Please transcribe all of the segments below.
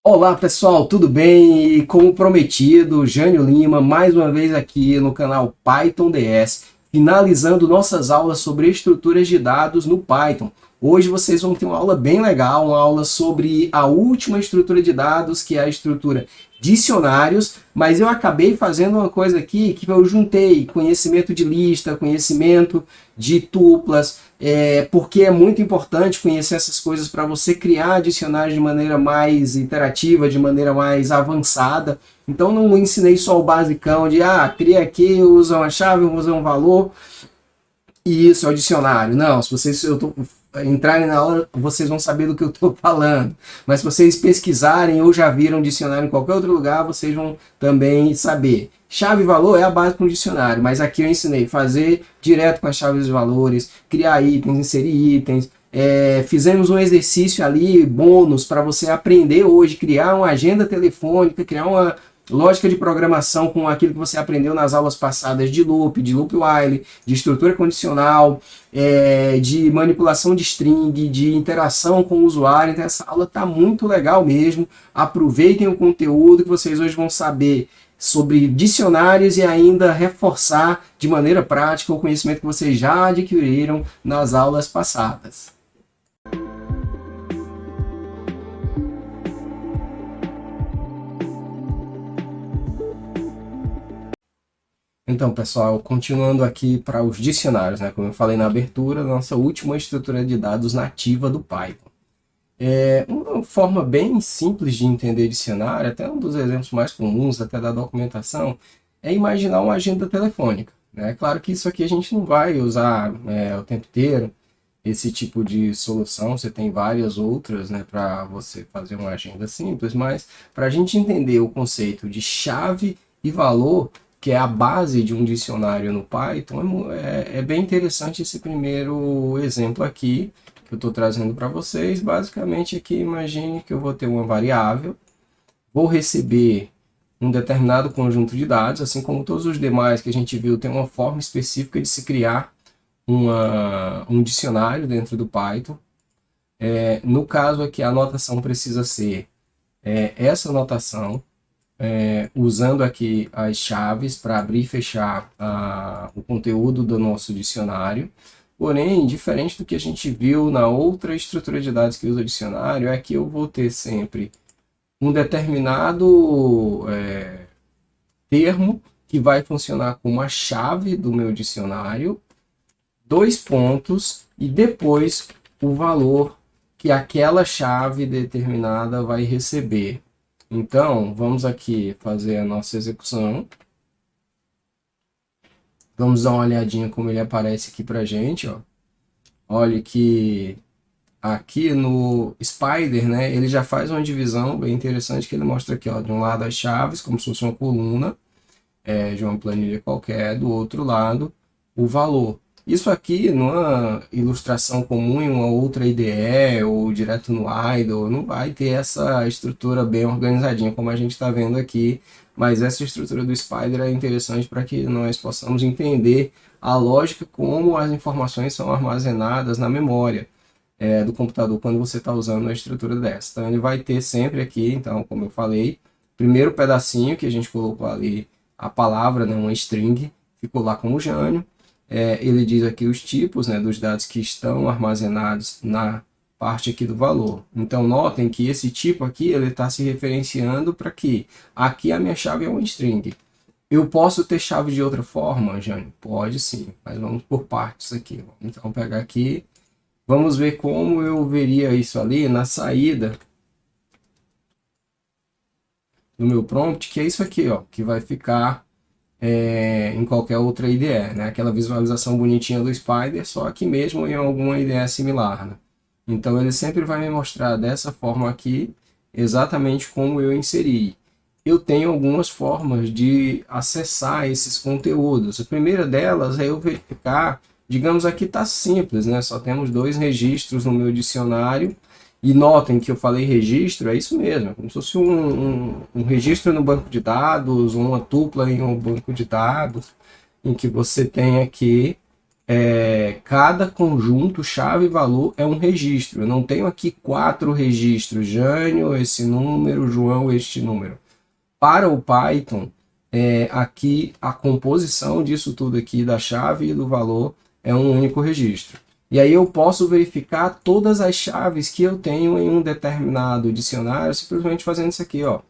Olá pessoal, tudo bem? E como prometido, Jânio Lima, mais uma vez aqui no canal Python DS, finalizando nossas aulas sobre estruturas de dados no Python. Hoje vocês vão ter uma aula bem legal, uma aula sobre a última estrutura de dados, que é a estrutura dicionários, mas eu acabei fazendo uma coisa aqui que eu juntei conhecimento de lista, conhecimento de tuplas, porque é muito importante conhecer essas coisas para você criar dicionários de maneira mais interativa, de maneira mais avançada. Então não ensinei só o basicão de cria aqui, usa uma chave, usa um valor, e isso é o dicionário. Não, se vocês entrarem na aula, vocês vão saber do que eu estou falando. Mas se vocês pesquisarem ou já viram um dicionário em qualquer outro lugar, vocês vão também saber. Chave e valor é a base para um dicionário, mas aqui eu ensinei a fazer direto com as chaves e valores, criar itens, inserir itens. Fizemos um exercício ali, bônus, para você aprender hoje, criar uma agenda telefônica, criar uma lógica de programação com aquilo que você aprendeu nas aulas passadas de loop while, de estrutura condicional, de manipulação de string, de interação com o usuário. Então essa aula está muito legal mesmo. Aproveitem o conteúdo que vocês hoje vão saber sobre dicionários e ainda reforçar de maneira prática o conhecimento que vocês já adquiriram nas aulas passadas. Então, pessoal, continuando aqui para os dicionários, né? Como eu falei na abertura, nossa última estrutura de dados nativa do Python. Uma forma bem simples de entender dicionário, até um dos exemplos mais comuns até da documentação, é imaginar uma agenda telefônica, né? Claro que isso aqui a gente não vai usar o tempo inteiro, esse tipo de solução, você tem várias outras, né, para você fazer uma agenda simples, mas para a gente entender o conceito de chave e valor, que é a base de um dicionário no Python, é bem interessante esse primeiro exemplo aqui, que eu estou trazendo para vocês. Basicamente aqui, imagine que eu vou ter uma variável, vou receber um determinado conjunto de dados, assim como todos os demais que a gente viu, tem uma forma específica de se criar um dicionário dentro do Python. No caso aqui, a notação precisa ser essa notação, usando aqui as chaves para abrir e fechar o conteúdo do nosso dicionário. Porém, diferente do que a gente viu na outra estrutura de dados que usa dicionário, é que eu vou ter sempre um determinado termo que vai funcionar como a chave do meu dicionário, dois pontos e depois o valor que aquela chave determinada vai receber. Então, vamos aqui fazer a nossa execução. Vamos dar uma olhadinha como ele aparece aqui para a gente. Ó. Olha que aqui no Spider, né, ele já faz uma divisão bem interessante, que ele mostra aqui, ó, de um lado as chaves, como se fosse uma coluna de uma planilha qualquer, do outro lado o valor. Isso aqui, numa ilustração comum em uma outra IDE ou direto no idle, não vai ter essa estrutura bem organizadinha como a gente está vendo aqui, mas essa estrutura do Spider é interessante para que nós possamos entender a lógica como as informações são armazenadas na memória do computador quando você está usando uma estrutura dessa. Então ele vai ter sempre aqui, então, como eu falei, primeiro pedacinho que a gente colocou ali a palavra, né, uma string, ficou lá como Jânio. Ele diz aqui os tipos, né, dos dados que estão armazenados na parte aqui do valor. Então notem que esse tipo aqui ele está se referenciando para que aqui a minha chave é uma string. Eu posso ter chave de outra forma, Jânio? Pode sim, mas vamos por partes aqui. Então pegar aqui, vamos ver como eu veria isso ali na saída do meu prompt, que é isso aqui, ó, que vai ficar em qualquer outra IDE, né? Aquela visualização bonitinha do Spider, só aqui mesmo em alguma IDE similar, né? Então ele sempre vai me mostrar dessa forma aqui, exatamente como eu inseri. Eu tenho algumas formas de acessar esses conteúdos. A primeira delas é eu verificar, digamos aqui está simples, né? Só temos dois registros no meu dicionário. E notem que eu falei registro, é isso mesmo, é como se fosse um registro no banco de dados, uma tupla em um banco de dados, em que você tem aqui cada conjunto chave-valor é um registro. Eu não tenho aqui 4 registros, Jânio, esse número, João, este número. Para o Python, aqui a composição disso tudo aqui, da chave e do valor, é um único registro. E aí eu posso verificar todas as chaves que eu tenho em um determinado dicionário, simplesmente fazendo isso aqui, ó.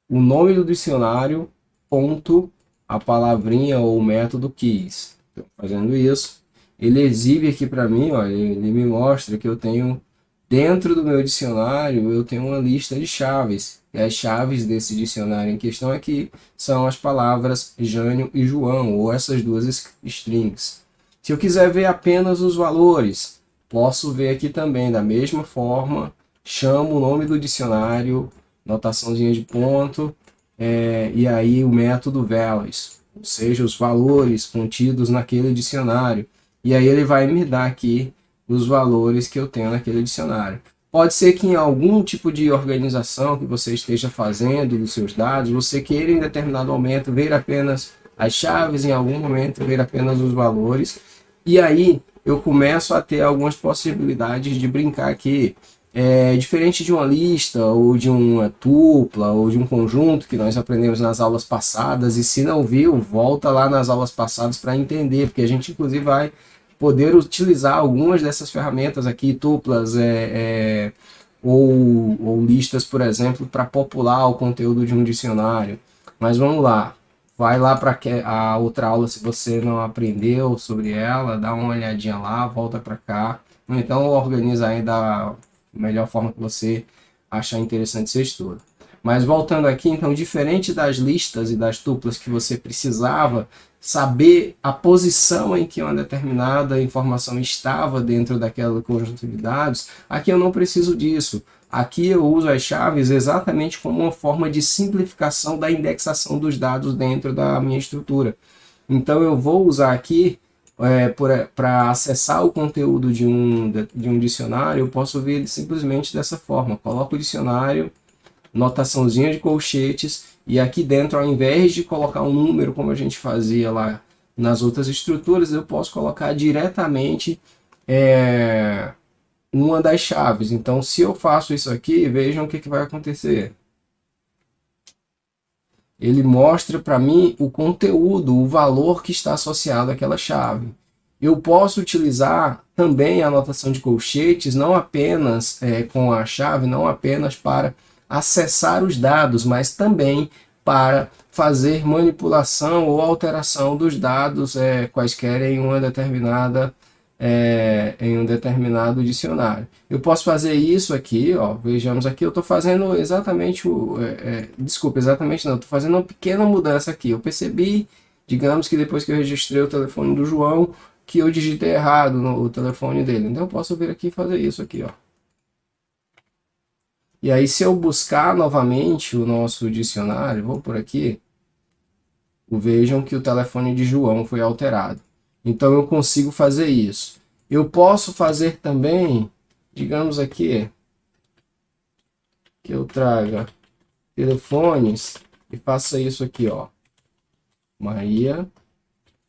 O nome do dicionário, ponto, a palavrinha ou o método keys. Então, fazendo isso, ele exibe aqui para mim, ó, ele me mostra que eu tenho, dentro do meu dicionário, eu tenho uma lista de chaves. E as chaves desse dicionário em questão aqui são as palavras Jânio e João, ou essas duas strings. Se eu quiser ver apenas os valores, posso ver aqui também, da mesma forma, chamo o nome do dicionário, notaçãozinha de ponto, e aí o método values, ou seja, os valores contidos naquele dicionário. E aí ele vai me dar aqui os valores que eu tenho naquele dicionário. Pode ser que em algum tipo de organização que você esteja fazendo dos seus dados, você queira em determinado momento ver apenas as chaves, em algum momento ver apenas os valores. E aí eu começo a ter algumas possibilidades de brincar aqui. Diferente de uma lista, ou de uma tupla, ou de um conjunto que nós aprendemos nas aulas passadas, e se não viu, volta lá nas aulas passadas para entender, porque a gente inclusive vai poder utilizar algumas dessas ferramentas aqui, tuplas, ou listas, por exemplo, para popular o conteúdo de um dicionário. Mas vamos lá, vai lá para a outra aula se você não aprendeu sobre ela, dá uma olhadinha lá, volta para cá, ou então organiza aí da melhor forma que você achar interessante seu estudo. Mas voltando aqui, então, diferente das listas e das tuplas que você precisava saber a posição em que uma determinada informação estava dentro daquela conjunto de dados, aqui eu não preciso disso. Aqui eu uso as chaves exatamente como uma forma de simplificação da indexação dos dados dentro da minha estrutura. Então eu vou usar aqui, para acessar o conteúdo de um dicionário, eu posso ver ele simplesmente dessa forma. Coloco o dicionário, notaçãozinha de colchetes, e aqui dentro, ao invés de colocar um número como a gente fazia lá nas outras estruturas, eu posso colocar diretamente uma das chaves. Então, se eu faço isso aqui, vejam o que vai acontecer. Ele mostra para mim o conteúdo, o valor que está associado àquela chave. Eu posso utilizar também a anotação de colchetes, não apenas com a chave, não apenas para acessar os dados, mas também para fazer manipulação ou alteração dos dados quaisquer em uma determinada em um determinado dicionário. Eu posso fazer isso aqui, ó, vejamos aqui, eu estou fazendo exatamente exatamente não, estou fazendo uma pequena mudança aqui. Eu percebi, digamos que depois que eu registrei o telefone do João, que eu digitei errado no telefone dele. Então eu posso vir aqui e fazer isso aqui, ó. E aí, se eu buscar novamente o nosso dicionário, vou por aqui, vejam que o telefone de João foi alterado. Então, eu consigo fazer isso. Eu posso fazer também, digamos aqui, que eu traga telefones e faça isso aqui, ó. Maria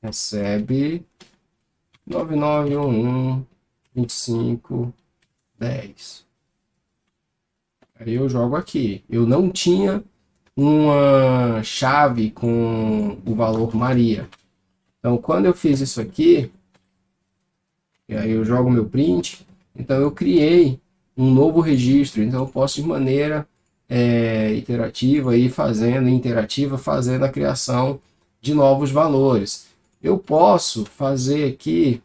recebe 9911 2510. Aí eu jogo aqui. Eu não tinha uma chave com o valor Maria. Então, quando eu fiz isso aqui, e aí eu jogo meu print, então eu criei um novo registro. Então, eu posso de maneira iterativa, interativa, fazendo a criação de novos valores. Eu posso fazer aqui,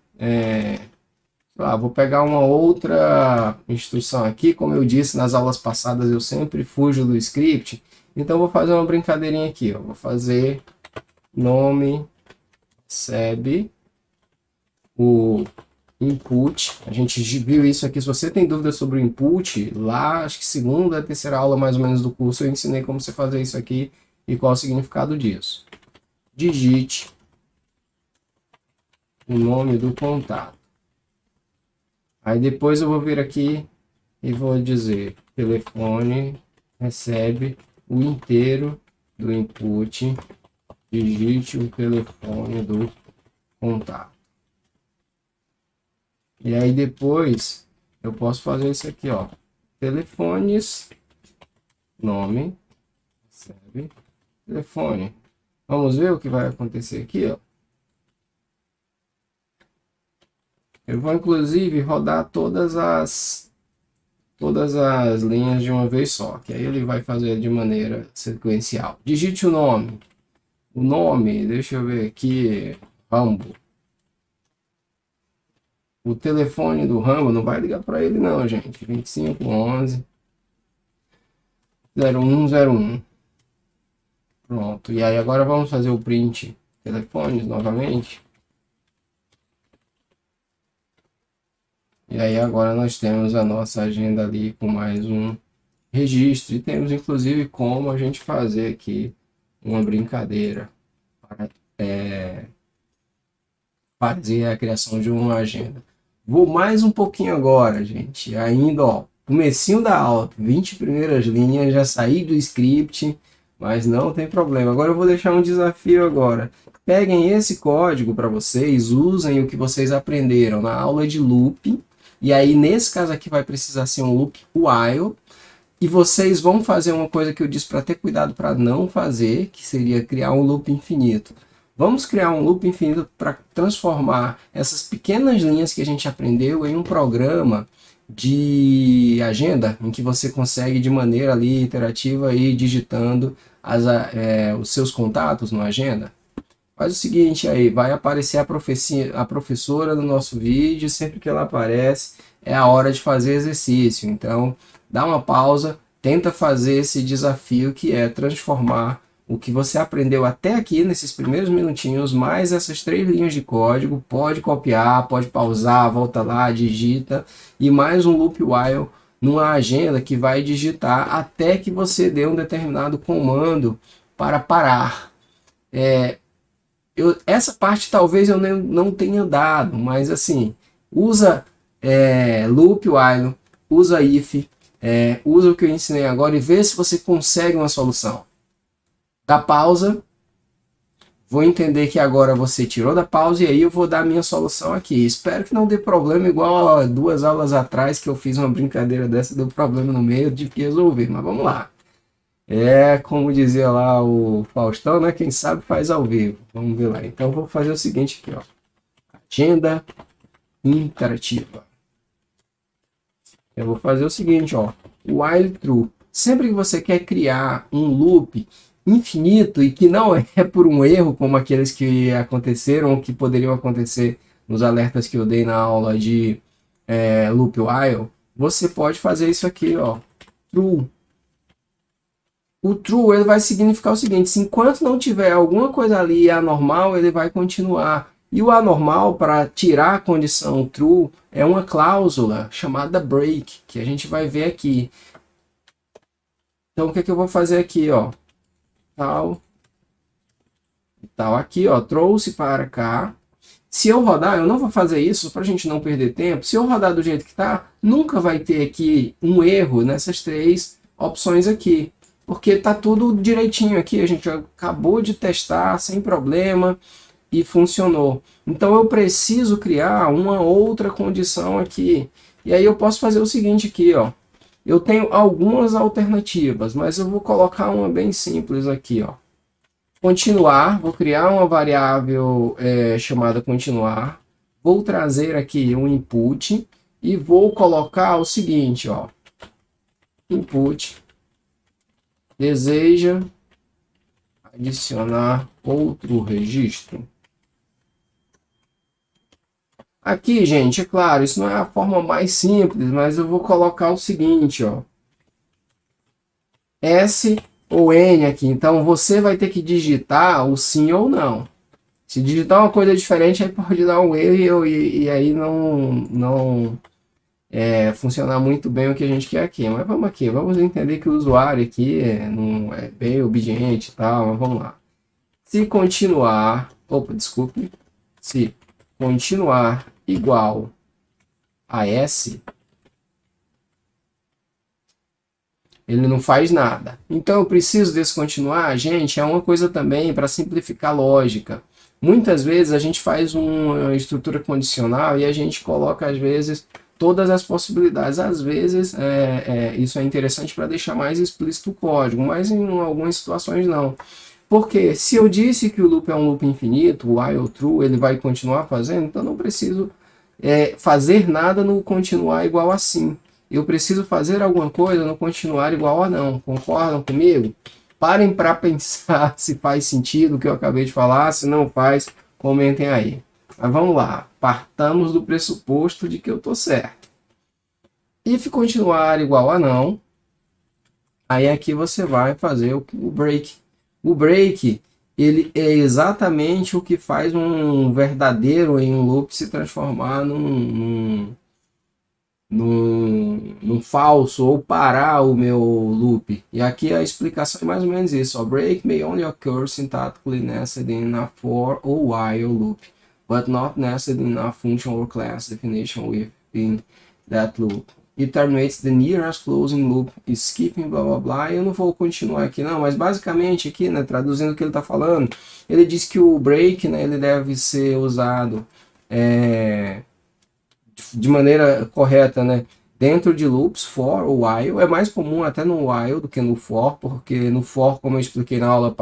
vou pegar uma outra instrução aqui, como eu disse nas aulas passadas, eu sempre fujo do script, então vou fazer uma brincadeirinha aqui, ó. Vou fazer nome recebe o input. A gente viu isso aqui. Se você tem dúvidas sobre o input, lá acho que segunda, terceira aula mais ou menos do curso eu ensinei como você fazer isso aqui e qual é o significado disso. Digite o nome do contato. Aí depois eu vou vir aqui e vou dizer telefone recebe o inteiro do input, digite o telefone do contato. E aí depois eu posso fazer isso aqui, ó. Telefones, nome, recebe, telefone. Vamos ver o que vai acontecer aqui, ó. Eu vou inclusive rodar todas as linhas de uma vez só, que aí ele vai fazer de maneira sequencial. Digite o nome. O nome, deixa eu ver aqui, Rambo. O telefone do Rambo não vai ligar para ele não, gente. 2511 0101. Pronto. E aí agora vamos fazer o print telefones novamente. E aí agora nós temos a nossa agenda ali com mais um registro. E temos inclusive como a gente fazer aqui uma brincadeira para fazer a criação de uma agenda. Vou mais um pouquinho agora, gente. Ainda, ó, comecinho da aula, 20 primeiras linhas, já saí do script, mas não tem problema. Agora eu vou deixar um desafio agora. Peguem esse código para vocês, usem o que vocês aprenderam na aula de loop, e aí nesse caso aqui vai precisar ser um loop while, e vocês vão fazer uma coisa que eu disse para ter cuidado para não fazer, que seria criar um loop infinito. Vamos criar um loop infinito para transformar essas pequenas linhas que a gente aprendeu em um programa de agenda, em que você consegue de maneira ali iterativa ir digitando os seus contatos na agenda. Faz o seguinte aí, vai aparecer a professora no nosso vídeo, sempre que ela aparece é a hora de fazer exercício. Então, dá uma pausa, tenta fazer esse desafio que é transformar o que você aprendeu até aqui nesses primeiros minutinhos, mais essas 3 linhas de código, pode copiar, pode pausar, volta lá, digita, e mais um loop while numa agenda que vai digitar até que você dê um determinado comando para parar. Essa parte talvez eu não tenha dado, mas assim, usa loop while, usa if, usa o que eu ensinei agora e vê se você consegue uma solução. Dá pausa, vou entender que agora você tirou da pausa e aí eu vou dar a minha solução aqui. Espero que não dê problema igual a 2 aulas atrás que eu fiz uma brincadeira dessa, deu problema no meio, tive que resolver, mas vamos lá. Como dizia lá o Faustão, né? Quem sabe faz ao vivo. Vamos ver lá. Então vou fazer o seguinte aqui, ó. Agenda interativa. Eu vou fazer o seguinte, ó. While true. Sempre que você quer criar um loop infinito e que não é por um erro como aqueles que aconteceram ou que poderiam acontecer nos alertas que eu dei na aula de loop while, você pode fazer isso aqui, ó. True. O true ele vai significar o seguinte, se enquanto não tiver alguma coisa ali anormal, ele vai continuar. E o anormal, para tirar a condição true, é uma cláusula chamada break, que a gente vai ver aqui. Então, o que eu vou fazer aqui, ó? Tal aqui, ó, trouxe para cá. Se eu rodar, eu não vou fazer isso para a gente não perder tempo. Se eu rodar do jeito que está, nunca vai ter aqui um erro nessas 3 opções aqui. Porque tá tudo direitinho aqui, a gente acabou de testar sem problema e funcionou. Então eu preciso criar uma outra condição aqui. E aí eu posso fazer o seguinte aqui, ó. Eu tenho algumas alternativas, mas eu vou colocar uma bem simples aqui, ó. Continuar, vou criar uma variável chamada continuar. Vou trazer aqui um input e vou colocar o seguinte, ó. Input. Deseja adicionar outro registro. Aqui, gente, é claro, isso não é a forma mais simples, mas eu vou colocar o seguinte, ó. S ou N aqui. Então, você vai ter que digitar o sim ou não. Se digitar uma coisa diferente, aí pode dar um erro e aí não funcionar muito bem o que a gente quer aqui. Mas vamos aqui, vamos entender que o usuário aqui não é bem obediente e tal, mas vamos lá. Se continuar, se continuar igual a S, ele não faz nada. Então eu preciso descontinuar, gente, é uma coisa também para simplificar a lógica. Muitas vezes a gente faz uma estrutura condicional e a gente coloca, às vezes, todas as possibilidades. Às vezes, isso é interessante para deixar mais explícito o código, mas em algumas situações não. Porque se eu disse que o loop é um loop infinito, o while true, ele vai continuar fazendo, então eu não preciso fazer nada no continuar igual a sim. Eu preciso fazer alguma coisa no continuar igual a não. Concordam comigo? Parem para pensar se faz sentido o que eu acabei de falar. Se não faz, comentem aí. Mas vamos lá. Partamos do pressuposto de que eu estou certo. If continuar igual a não, aí aqui você vai fazer o break. O break, ele é exatamente o que faz um verdadeiro em um loop se transformar num falso ou parar o meu loop. E aqui a explicação é mais ou menos isso. Ó. Break may only occur syntactically nested in a for or while loop, but not nested in a function or class definition within that loop. It terminates the nearest closing loop, skipping blá blá blá. Eu não vou continuar aqui não, mas basicamente aqui, né, traduzindo o que ele está falando, ele diz que o break, né, ele deve ser usado de maneira correta, né? Dentro de loops, for ou while, é mais comum até no while do que no for, porque no for, como eu expliquei na aula,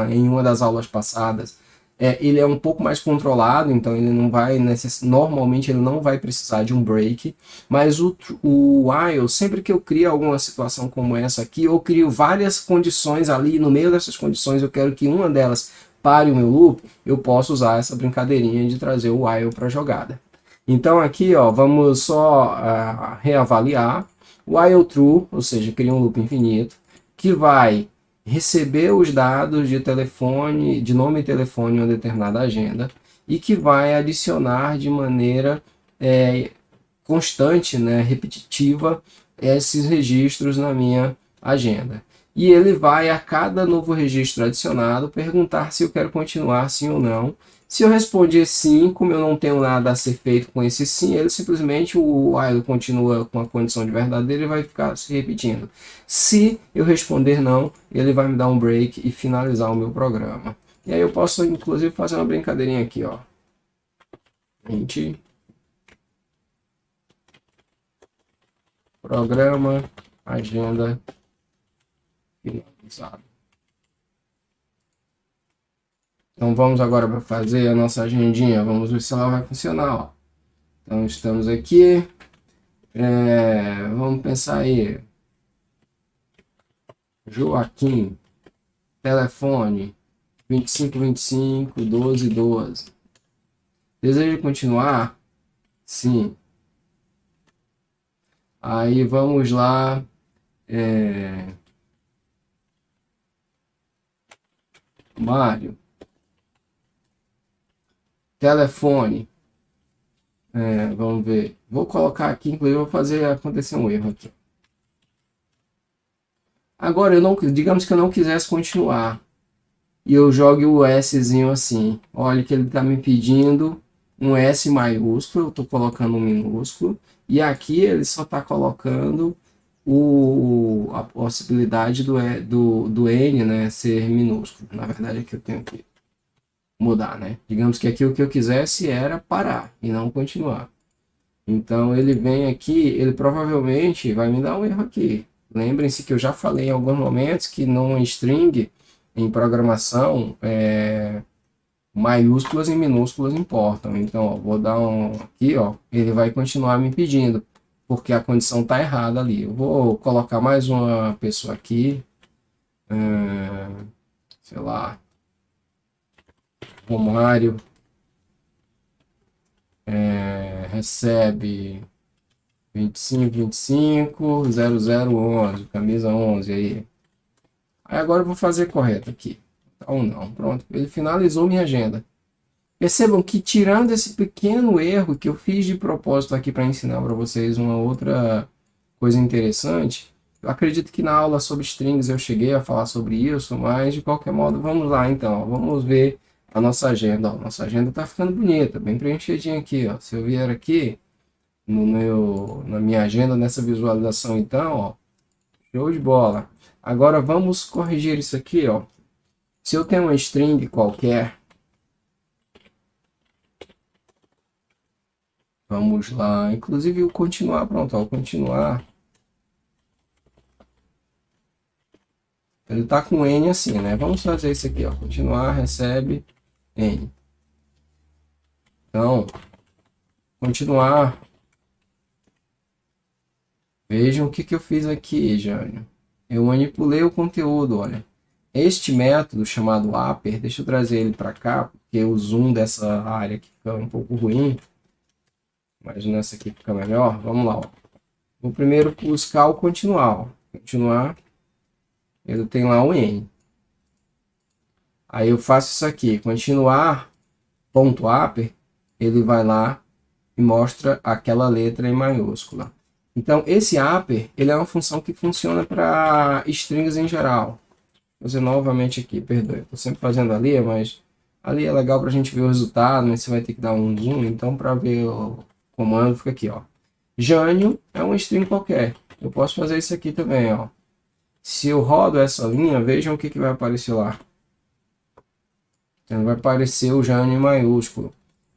em uma das aulas passadas, ele é um pouco mais controlado, então ele não vai normalmente ele não vai precisar de um break, mas o while, sempre que eu crio alguma situação como essa aqui, eu crio várias condições ali, no meio dessas condições eu quero que uma delas pare o meu loop, eu posso usar essa brincadeirinha de trazer o while para a jogada. Então aqui, ó, vamos só reavaliar o while true, ou seja, cria um loop infinito, que vai receber os dados de telefone, de nome e telefone em uma determinada agenda, e que vai adicionar de maneira constante, né, repetitiva, esses registros na minha agenda. E ele vai, a cada novo registro adicionado, perguntar se eu quero continuar sim ou não. Se eu responder sim, como eu não tenho nada a ser feito com esse sim, ele simplesmente, o while continua com a condição de verdadeiro e vai ficar se repetindo. Se eu responder não, ele vai me dar um break e finalizar o meu programa. E aí eu posso, inclusive, fazer uma brincadeirinha aqui, ó. Programa, agenda, finalizado. Então vamos agora fazer a nossa agendinha, vamos ver se ela vai funcionar. Ó. Então estamos aqui, vamos pensar aí, Joaquim, telefone, 2525 1212. Deseja continuar? Sim. Aí vamos lá, Mário. Telefone. Vamos ver. Vou colocar aqui, inclusive vou fazer acontecer um erro aqui. Agora, digamos que eu não quisesse continuar. E eu jogue o Szinho assim. Olha que ele está me pedindo um S maiúsculo. Eu estou colocando um minúsculo. E aqui ele só está colocando a possibilidade do N, né, ser minúsculo. Na verdade, aqui eu tenho que mudar, né? Digamos que aqui o que eu quisesse era parar e não continuar. Então ele vem aqui, ele provavelmente vai me dar um erro aqui. Lembrem-se que eu já falei em alguns momentos que numa string, em programação, maiúsculas e minúsculas importam. Então, ó, vou dar um aqui, ó, ele vai continuar me pedindo, porque a condição está errada ali. Eu vou colocar mais uma pessoa aqui, sei lá, Romário, recebe 2525 0011, camisa 11 aí. Aí agora eu vou fazer correto aqui. Então não, pronto, ele finalizou minha agenda. Percebam que tirando esse pequeno erro que eu fiz de propósito aqui para ensinar para vocês uma outra coisa interessante, eu acredito que na aula sobre strings eu cheguei a falar sobre isso, mas de qualquer modo, vamos lá então, vamos ver a nossa agenda. Ó, nossa agenda está ficando bonita, bem preenchidinha aqui. Ó. Se eu vier aqui na minha agenda, nessa visualização então, ó, show de bola. Agora vamos corrigir isso aqui. Ó. Se eu tenho uma string qualquer, Vamos lá, inclusive o continuar, pronto, ó, o continuar. Ele tá com N assim, né? Vamos fazer isso aqui, ó. Continuar, recebe N. Então, continuar. Vejam o que que eu fiz aqui, Jânio. Eu manipulei o conteúdo, olha. Este método chamado upper, deixa eu trazer ele para cá, porque o zoom dessa área aqui fica um pouco ruim. Mas nessa aqui fica melhor. Vamos lá, ó. Vou primeiro buscar o continuar, ó. Continuar. Ele tem lá um N. Aí eu faço isso aqui, continuar, ponto upper, ele vai lá e mostra aquela letra em maiúscula. Então, esse upper, ele é uma função que funciona para strings em geral. Vou fazer novamente aqui, perdoe. Estou sempre fazendo ali, mas ali é legal para a gente ver o resultado, mas você vai ter que dar um zoom. Então, para ver o comando, fica aqui, ó. Jânio é uma string qualquer. Eu posso fazer isso aqui também, ó. Se eu rodo essa linha, vejam o que, que vai aparecer lá. Então, vai aparecer o Jânio em maiúsculo.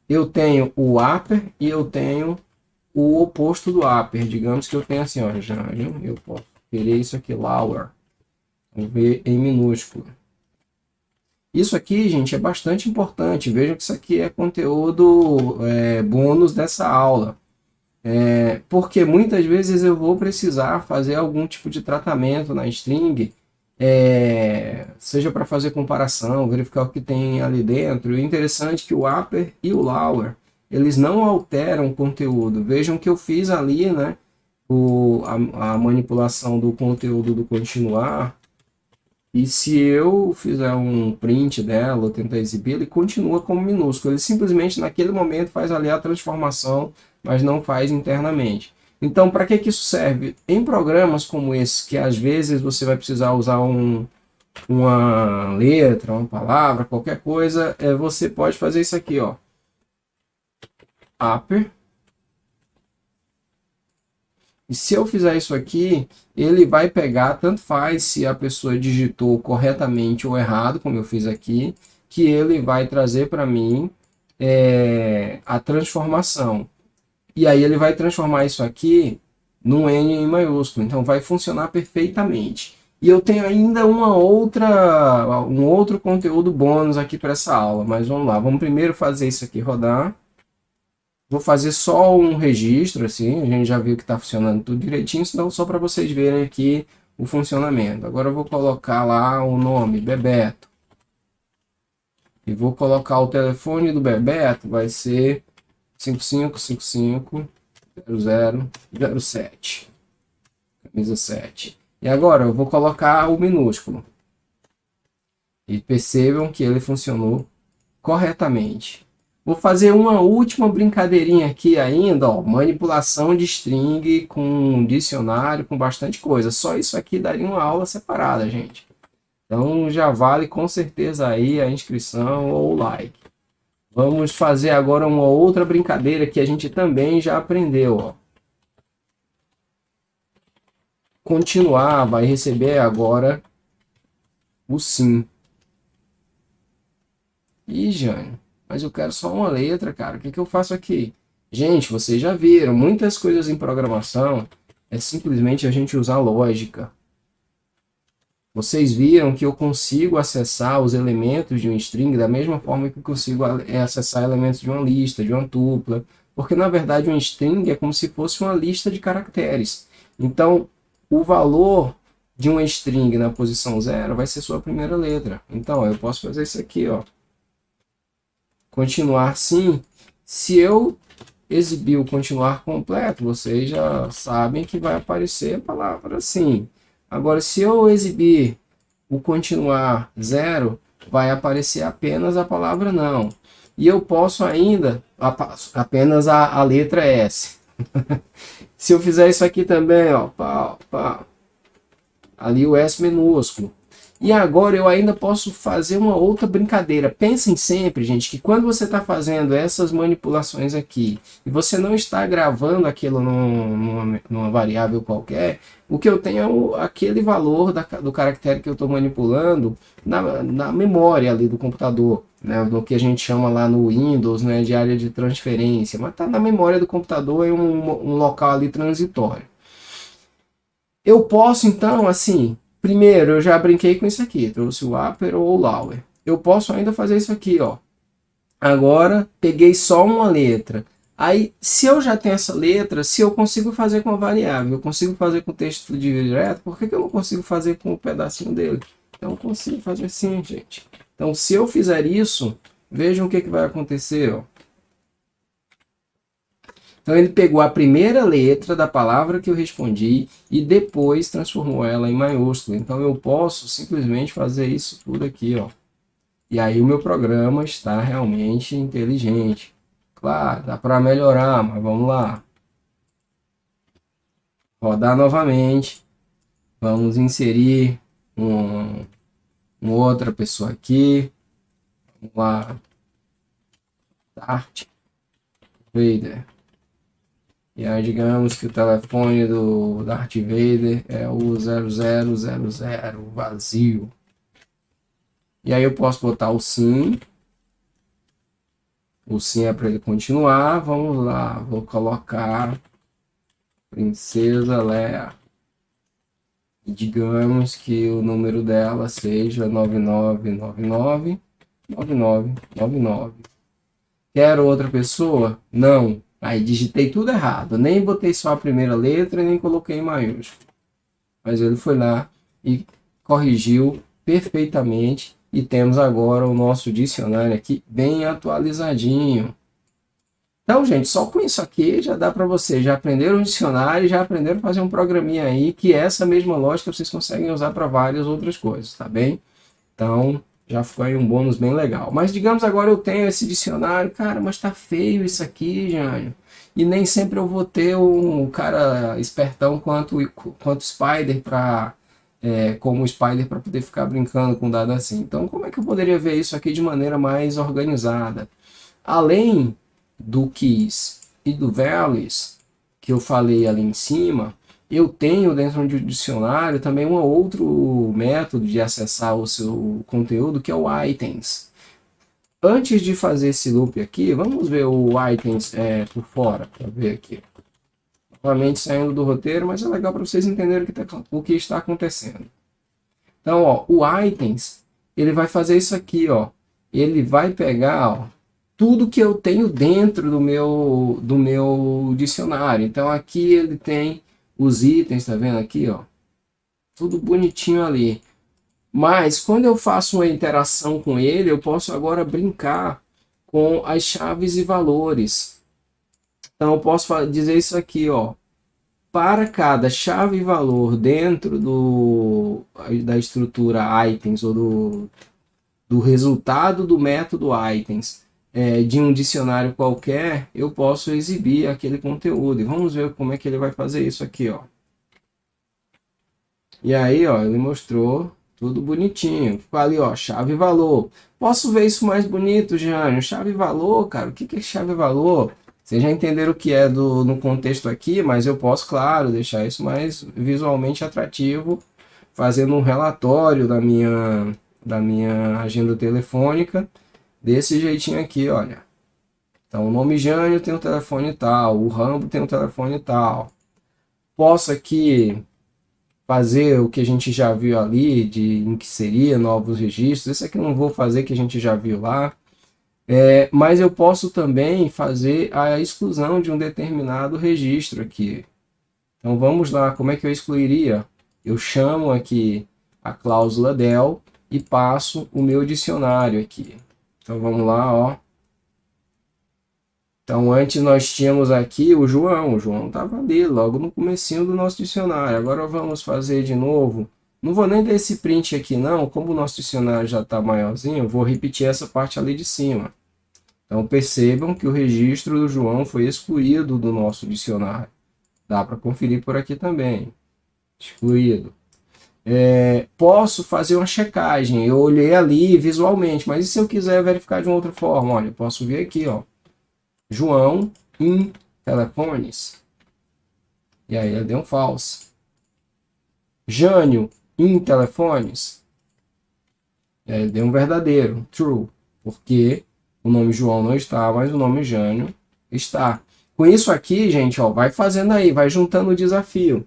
Eu tenho o upper e eu tenho o oposto do upper. Digamos que eu tenho assim, ó, Jânio, eu posso querer isso aqui, lower. Vamos ver em minúsculo. Isso aqui, gente, é bastante importante. Vejam que isso aqui é conteúdo bônus dessa aula. Porque muitas vezes eu vou precisar fazer algum tipo de tratamento na string, seja para fazer comparação, verificar o que tem ali dentro. E o interessante é que o upper e o lower, eles não alteram o conteúdo. Vejam que eu fiz ali, né, a manipulação do conteúdo do continuar. E se eu fizer um print dela, ou tentar exibir, ele continua como minúsculo. Ele simplesmente naquele momento faz ali a transformação, mas não faz internamente. Então, para que isso serve? Em programas como esse, que às vezes você vai precisar usar uma letra, uma palavra, qualquer coisa, você pode fazer isso aqui, ó. Upper. E se eu fizer isso aqui, ele vai pegar, tanto faz se a pessoa digitou corretamente ou errado, como eu fiz aqui, que ele vai trazer para mim a transformação. E aí ele vai transformar isso aqui num N em maiúsculo. Então vai funcionar perfeitamente. E eu tenho ainda um outro conteúdo bônus aqui para essa aula. Mas vamos lá, vamos primeiro fazer isso aqui rodar. Vou fazer só um registro, assim, a gente já viu que está funcionando tudo direitinho, então só para vocês verem aqui o funcionamento. Agora eu vou colocar lá o nome, Bebeto. E vou colocar o telefone do Bebeto, vai ser 55550007. Camisa 7. E agora eu vou colocar o minúsculo. E percebam que ele funcionou corretamente. Vou fazer uma última brincadeirinha aqui ainda, ó, manipulação de string com dicionário, com bastante coisa. Só isso aqui daria uma aula separada, gente. Então já vale com certeza aí a inscrição ou o like. Vamos fazer agora uma outra brincadeira que a gente também já aprendeu, ó. Continuar, vai receber agora o sim. Ih, Jânio, mas eu quero só uma letra, cara. O que eu faço aqui? Gente, vocês já viram, muitas coisas em programação é simplesmente a gente usar lógica. Vocês viram que eu consigo acessar os elementos de um string da mesma forma que eu consigo acessar elementos de uma lista, de uma tupla. Porque, na verdade, um string é como se fosse uma lista de caracteres. Então, o valor de uma string na posição 0 vai ser sua primeira letra. Então, eu posso fazer isso aqui, ó. Continuar sim. Se eu exibir o continuar completo, vocês já sabem que vai aparecer a palavra sim. Agora, se eu exibir o continuar 0, vai aparecer apenas a palavra não. E eu posso ainda apenas a letra S. Se eu fizer isso aqui também, ó, ali o S minúsculo. E agora eu ainda posso fazer uma outra brincadeira. Pensem sempre, gente, que quando você está fazendo essas manipulações aqui e você não está gravando aquilo numa variável qualquer, o que eu tenho é aquele valor do caractere que eu estou manipulando na memória ali do computador, né, no que a gente chama lá no Windows, né, de área de transferência, mas está na memória do computador em um local ali transitório. Eu posso então, assim, primeiro eu já brinquei com isso aqui, trouxe o upper ou o lower. Eu posso ainda fazer isso aqui, ó. Agora peguei só uma letra. Aí, se eu já tenho essa letra, se eu consigo fazer com a variável, eu consigo fazer com o texto direto, por que eu não consigo fazer com um pedacinho dele? Então, eu consigo fazer assim, gente. Então, se eu fizer isso, vejam o que vai acontecer, ó. Então ele pegou a primeira letra da palavra que eu respondi e depois transformou ela em maiúsculo. Então eu posso simplesmente fazer isso tudo aqui, ó. E aí o meu programa está realmente inteligente. Claro, dá para melhorar, mas vamos lá. Rodar novamente. Vamos inserir uma outra pessoa aqui. Vamos lá. Darth Vader. E aí digamos que o telefone do Darth Vader é o 0000 vazio. E aí eu posso botar o sim. O sim é para ele continuar. Vamos lá, vou colocar Princesa Leia. E digamos que o número dela seja 99999999. Quero outra pessoa? Não. Aí digitei tudo errado. Nem botei só a primeira letra, nem coloquei em maiúsculo. Mas ele foi lá e corrigiu perfeitamente. E temos agora o nosso dicionário aqui bem atualizadinho. Então, gente, só com isso aqui já dá para vocês já aprenderam um dicionário, já aprenderam a fazer um programinha aí, que essa mesma lógica vocês conseguem usar para várias outras coisas, tá bem? Então, já ficou aí um bônus bem legal. Mas digamos agora eu tenho esse dicionário, cara, mas tá feio isso aqui, Jânio. E nem sempre eu vou ter um cara espertão quanto Spider para como o Spider para poder ficar brincando com dado assim. Então, como é que eu poderia ver isso aqui de maneira mais organizada? Além do keys e do values que eu falei ali em cima, eu tenho dentro do dicionário também um outro método de acessar o seu conteúdo, que é o items. Antes de fazer esse loop aqui, vamos ver o items por fora, para ver aqui. Novamente saindo do roteiro, mas é legal para vocês entenderem o que está acontecendo. Então, ó, o items, ele vai fazer isso aqui, ó. Ele vai pegar, ó, tudo que eu tenho dentro do meu dicionário. Então, aqui ele tem os itens, tá vendo aqui, ó? Tudo bonitinho ali. Mas, quando eu faço uma interação com ele, eu posso agora brincar com as chaves e valores. Então, eu posso dizer isso aqui, ó. Para cada chave e valor dentro da estrutura items ou do resultado do método items de um dicionário qualquer, eu posso exibir aquele conteúdo. E vamos ver como é que ele vai fazer isso aqui, ó. E aí, ó, ele mostrou tudo bonitinho. Ficou ali, ó, chave e valor. Posso ver isso mais bonito, Jânio? Chave e valor, cara. O que é chave e valor? Vocês já entenderam o que é no contexto aqui, mas eu posso, claro, deixar isso mais visualmente atrativo, fazendo um relatório da minha agenda telefônica, desse jeitinho aqui, olha. Então, o nome Jânio tem um telefone tal, o Rambo tem um telefone tal. Posso aqui fazer o que a gente já viu ali, em que seria novos registros. Esse aqui eu não vou fazer, que a gente já viu lá. Mas eu posso também fazer a exclusão de um determinado registro aqui. Então vamos lá, como é que eu excluiria? Eu chamo aqui a cláusula del e passo o meu dicionário aqui. Então vamos lá, ó. Então antes nós tínhamos aqui o João estava ali logo no comecinho do nosso dicionário. Agora vamos fazer de novo. Não vou nem dar esse print aqui não, como o nosso dicionário já está maiorzinho, eu vou repetir essa parte ali de cima. Então percebam que o registro do João foi excluído do nosso dicionário. Dá para conferir por aqui também. Excluído. Posso fazer uma checagem, eu olhei ali visualmente, mas e se eu quiser verificar de uma outra forma? Olha, eu posso ver aqui, ó, João em telefones, e aí ele deu um false. Jânio em telefones, e aí ele deu um verdadeiro, true, porque o nome João não está, mas o nome Jânio está. Com isso aqui, gente, ó, vai fazendo aí, vai juntando o desafio.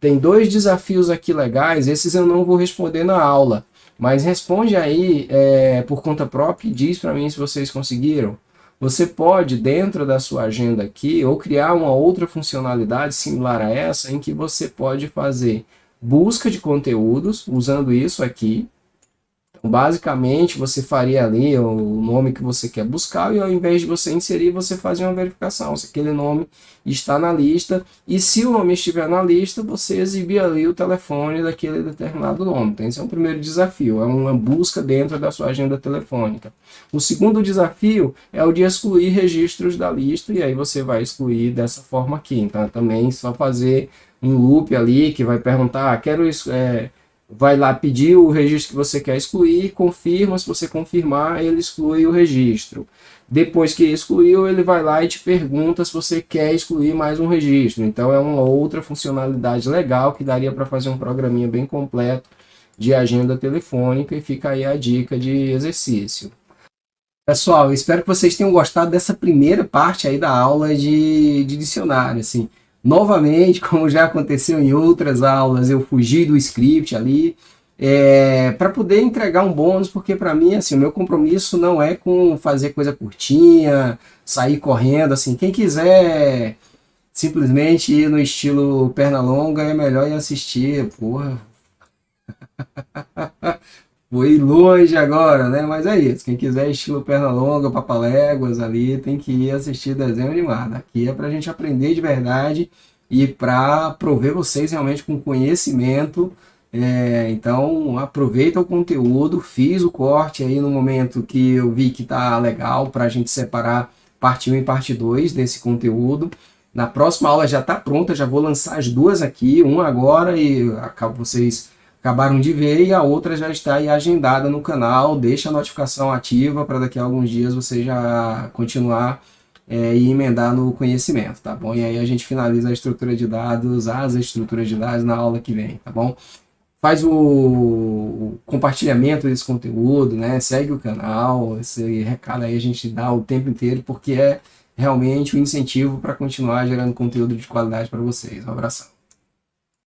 Tem 2 desafios aqui legais, esses eu não vou responder na aula, mas responde aí por conta própria e diz para mim se vocês conseguiram. Você pode, dentro da sua agenda aqui, ou criar uma outra funcionalidade similar a essa, em que você pode fazer busca de conteúdos, usando isso aqui. Basicamente, você faria ali o nome que você quer buscar e ao invés de você inserir, você fazia uma verificação se aquele nome está na lista, e se o nome estiver na lista, você exibir ali o telefone daquele determinado nome. Então, esse é o primeiro desafio, é uma busca dentro da sua agenda telefônica. O segundo desafio é o de excluir registros da lista, e aí você vai excluir dessa forma aqui. Então, também só fazer um loop ali que vai perguntar, vai lá pedir o registro que você quer excluir, confirma, se você confirmar, ele exclui o registro. Depois que excluiu, ele vai lá e te pergunta se você quer excluir mais um registro. Então é uma outra funcionalidade legal que daria para fazer um programinha bem completo de agenda telefônica, e fica aí a dica de exercício. Pessoal, espero que vocês tenham gostado dessa primeira parte aí da aula de dicionário, assim. Novamente, como já aconteceu em outras aulas, eu fugi do script ali, para poder entregar um bônus, porque para mim, assim, o meu compromisso não é com fazer coisa curtinha, sair correndo, assim. Quem quiser simplesmente ir no estilo perna longa, é melhor ir assistir, porra. Foi longe agora, né? Mas é isso. Quem quiser estilo perna longa, papaléguas ali, tem que ir assistir desenho animado. Aqui é pra gente aprender de verdade e para prover vocês realmente com conhecimento. Então, aproveita o conteúdo. Fiz o corte aí no momento que eu vi que tá legal para a gente separar parte 1 e parte 2 desse conteúdo. Na próxima aula já está pronta, já vou lançar as duas aqui, uma agora e vocês acabaram de ver, e a outra já está aí agendada no canal. Deixa a notificação ativa para daqui a alguns dias você já continuar e emendar no conhecimento, tá bom? E aí a gente finaliza a estrutura de dados, as estruturas de dados na aula que vem, tá bom? Faz o compartilhamento desse conteúdo, né? Segue o canal, esse recado aí a gente dá o tempo inteiro, porque é realmente um incentivo para continuar gerando conteúdo de qualidade para vocês. Um abração.